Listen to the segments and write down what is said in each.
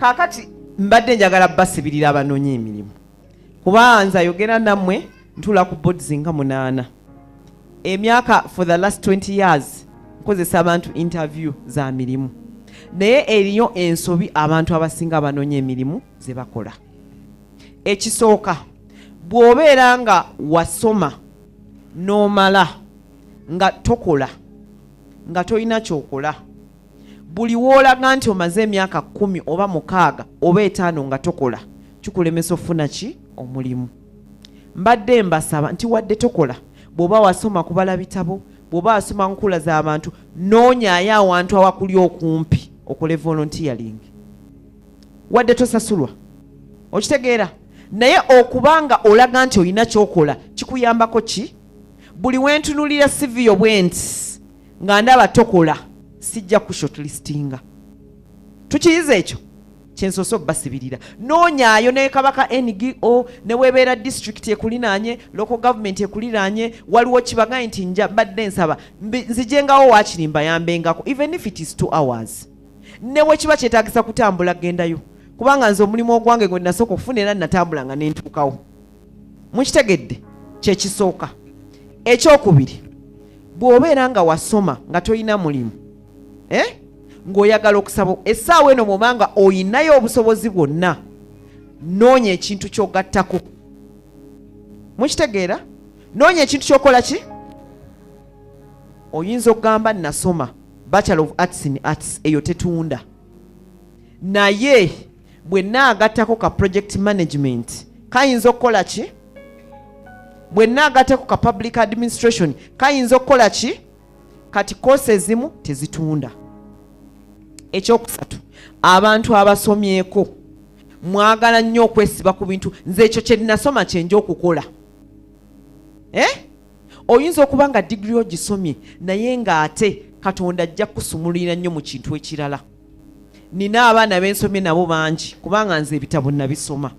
Kakati mbadde njagala basibirira abanoonyi emirimu kuba nze ayogera nammwe ntula ku boards nga 8 emyaka for the last 20 years nkozesa abantu interview za mirimu naye eriyo ensobi abantu abasinga abanoonya emirimu ze bakola. Ekisooka bw'obeera nga wasoma n'omala nga tokola nga tolina kyokola buli woolaga nti omaze emyaka 10 oba 6 oba 5 nga tokola kikulemesa ofuna ki omulimu. Mbadde mbasaba nti wadde tokola bw'oba wasoma kubala bitabo bw'oba wasoma nkula z'abantu noonyaayo awantu awakuli okumpi okole volunteering wadde tosasulwa okitegeera naye okubanga olaga nti olina kyokola kikuyambako ki buli wentunulira CV obwenti nga ndaba tokola sijja ku shortlistinga tukiyiza ekyo kyensoso basibirira noonyaayo ne kabaka NGO ne webeera district ekulinaanye local government ekulinaanye waliwo kibagaye nti nja badde nsaba nzijengawo wakirimba yambengako even if it is 2 hours ne wekiba kyetaagisa kutambula gendayo kubanga nze omulimu ogwange gwe nasooka okufuna era natambula nga nentuukawo mukitegedde kyekisooka. Ekyokubiri bw'obeera nga wasoma nga toyina mulimu ng'oyagala okusaba essaawa eno mubanga oyinayo obusobozi bwonna noonya ekintu ky'ogattako mukitegeera noonya ekintu ky'okola ki oyinza okugamba nasoma Bachelor of Arts in Arts eyo tetunda naye bwe naagattako ka project management kayinza okukola ki bwe naagattako ka public administration kayinza okukola ki kati koose ezimu tezitunda. Ekyokusatu abantu abasomyeko mwagala nnyo okwesiba ku bintu nze ekyo kye nasoma kyenja okukola oyinza okuba nga digiri ogisomye naye ng'ate Katonda ajja kusumulira nnyo mu kintu ekirala. Nina abaana bensomye nabo bangi kubanga nze ebitabo nabisoma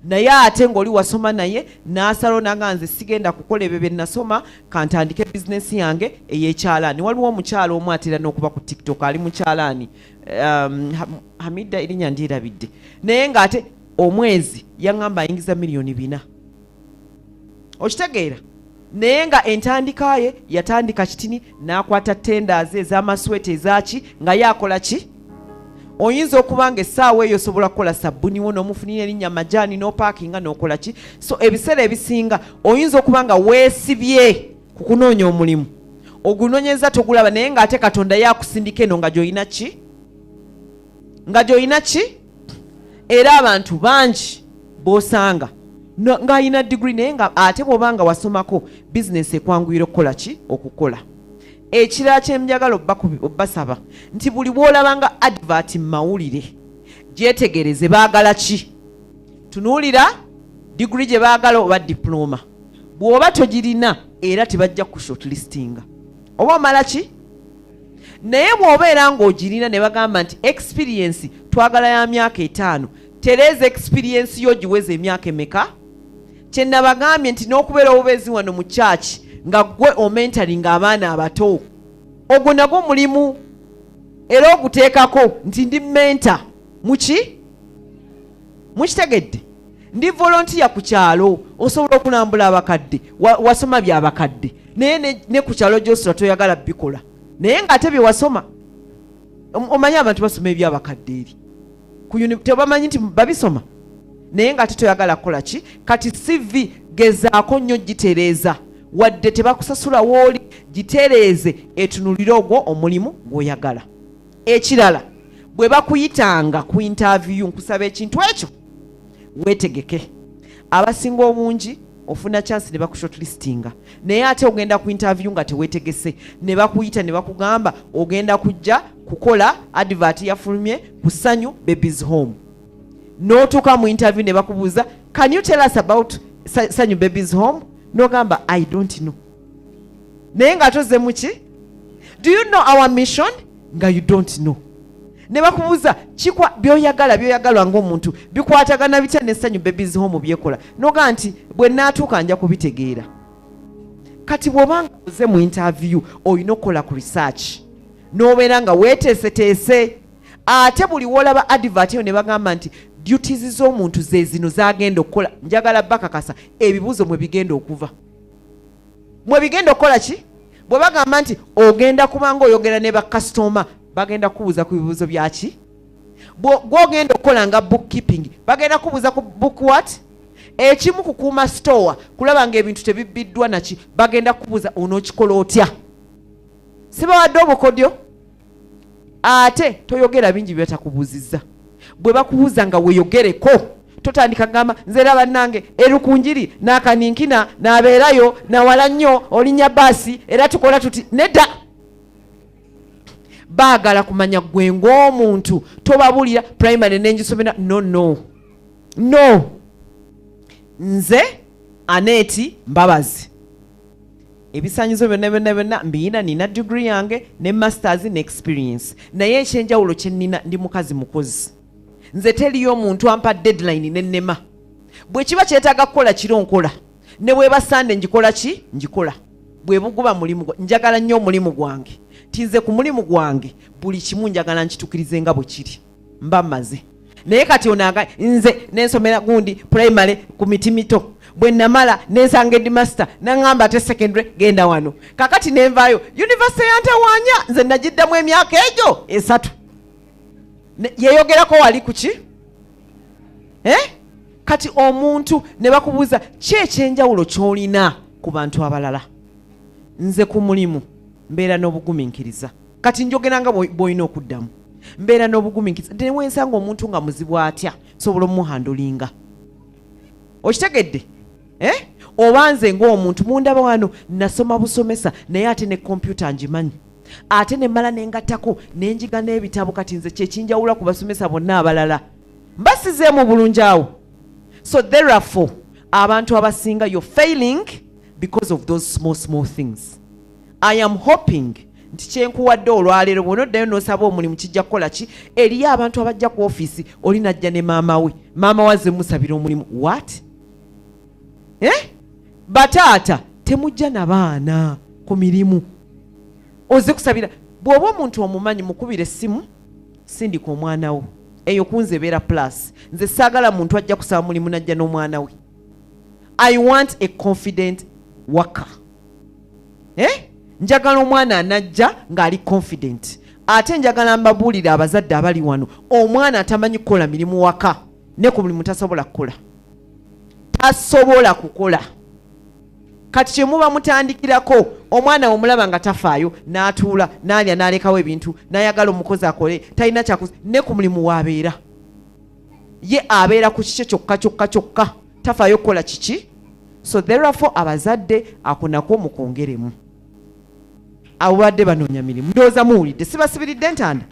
naye ate ng'oli wasoma naye n'asalawo naga nze sigenda kukola ebyo bye nasoma kantandike bizinesi yange ey'ekyalaani. Waliwo omukyala omu atera n'okuba ku TikTok ali mu kyalaani Hamida erinnya ndyerabidde naye ng'ate omwezi yaŋŋamba ayingiza $4,000,000 okitegeera naye nga entandika ye yatandika kitini n'akwata tenders ez'amasweta ezaki nga yakola ki oyinza okuba nga essaawa eyo osobola kukola sabbuuni wo n'omufunira erinnya majaani n'opaakinga n'okola ki so ebiseera ebisinga oyinza okuba nga weesibye ku kunoonya omulimu ogunoonyeza togulaba naye ng'ate Katonda yakusindika eno nga gy'olina ki era abantu bangi b'osanga ng'alina digiri naye nga ate bw'obanga wasomako bizinesi ekwanguyira okukola ki okukola. Ekirala ky'enjagala obbasaba nti buli bw'olabanga advert mu mawulire gyetegereze baagala ki tunuulira digiri gye baagala oba diploma bw'oba togirina era tebajja ku shortlistinga oba omala ki naye bw'obeera ng'ogirina ne bagamba nti experience twagala ya myaka 5 tereza experience yo giweze emyaka emeka kye nabagambye nti n'okubeera obubeezi wano mu church nga gwe omentaringa abaana abato ogwo nagwo mulimu era oguteekako nti ndi menta mukitegedde ndi volunteer ku kyalo osobola okulambula abakadde wasoma by'abakadde naye ne ku kyalo gy'osula toyagala bikola naye ng'ate bye wasoma omanyi abantu basoma eby'abakadde eri tebamanyi nti babisoma naye ng'ate toyagala kukola ki kati CV gezaako nnyo gitereeza wadde tebakusasula wooli gitereeze etunulire ogwo omulimu gw'oyagala. Ekirala bwe bakuyitanga ku interview nkusaba ekintu ekyo weetegeke abasinga obungi ofuna chance ne baku shortlistinga naye ate ogenda ku interview nga teweetegese ne bakuyita ne bakugamba ogenda kujja kukola advert yafulumye ku Sanyu Babies Home n'otuuka mu interview ne bakubuuza can you tell us about Sanyu Babies Home n'ogamba I don't know naye nga toze muki do you know our mission nga you don't know ne bakubuuza byoyagala ng'omuntu bikwatagana bitya ne Sanyu Babies Home byekola noga nti bwe naatuuka nja kubitegeera. Kati bw'obanga oze mu interview olina okukola ku research n'obeera nga weeteeseteese ate buli wolaba advert eyo ne bagamba nti duties z'omuntu ze zino zagenda okukola. Njagala bakakasa ebibuuzo mwe bigenda okuva, mwe bigenda okukola ki. Bwe bagamba nti ogenda kubanga oyogera ne bakasitoma, bagenda kubuuza ku bibuuzo byaki. Gwogenda okukola nga bookkeeping, bagenda kubuuza ku book what. Ekimu kukuuma store, kulaba nga ebintu tebibbiddwa naki, bagenda kubuuza onookikola otya. Sibawadde obukodyo. Ate toyogera bingi byatakubuuzizza. Bwe bakubuuza nga weeyogereko, totandika gamba nze era bannange erukunjiri n'akaninkina n'abeerayo nawala nnyo olinnya baasi era tukola tuti. Nedda, baagala kumanya gwe ng'omuntu, tobabulira primary n'engisomera. No. Nze Aneeti Mbabazi, ebisanyizo byonna mbiyina, nina degree yange ne masters ne experience, naye ekyenjawulo kye nnina ndi mukazi mukozi. Nze teriyo omuntu ampa deadline n'ennema. Bwe kiba kyetaaga kukola kiro nkola, ne bwe basande njikola ki njikola. Bwe buguba mulimu, njagala nnyo omulimu gwange. Tinze ku mulimu gwange buli kimu njagala nkitukirize nga bwe kiri, mba mmaze. Naye kati onaga nze nensomera gundi primary ku miti mito, bwe namala nensanga edi master nangamba ate secondary genda wano. Kakati nenvaayo university yantawaanya, nze nagiddamu emyaka egyo 3. Yeyogerako wali kuki? Kati omuntu ne bakubuuza ki ekyenjawulo ky'olina ku bantu abalala. Nze ku mulimu mbeera n'obugumiikiriza. Kati njogera nga bw'olina okuddamu. Mbeera n'obugumiikiriza. Newensanga omuntu nga muzibu atya, sobola omuhandolinga. Okitegedde? Oba nze ng'omuntu mundaba wano nasoma busomesa naye ate ne kompyuta ngimanyi. Ate ne mala nengattako nenjiga n'ebitabo, kati nze kyekinjawula ku basomesa bonna abalala. Mbasizeemu bulungi awo. So therefore, abantu abasinga you're failing because of those small things. I am hoping nti kyenkuwadde olwaleero bw'onoddayo n'osaba omulimu kijja kukola ki. Eriyo abantu abajja ku ofiisi oli najja ne maama we, maama wazze musabira omulimu. What? Bataata temujja na baana ku mirimu oze kusabira. Bw'oba omuntu omumanyi mukubira essimu, sindika omwana wo. Eyo kunze beera plus. Nze saagala muntu ajja kusaba mulimu najja n'omwana we. I want a confident worker. Njagala omwana anajja ng'ali confident. Ate njagala mbabuulire abazadde abali wano, omwana atamanyi kukola mirimu waka ne ku mulimu tasobola kukola. Tasobola kukola. Kati kye muba mutandikirako, omwana omulaba nga tafaayo n'atuula n'alya n'alekawo ebintu n'ayagala omukozi akole, talina kyakuzi, ne ku mulimu waabeera. Ye abeera ku kikye kyokka, tafaayo kukola kiki. So therefore abazadde ako nako mukongeremu. Abadde banoonya mirimu. Ndowooza muwulidde, sibasibiridde ntanda.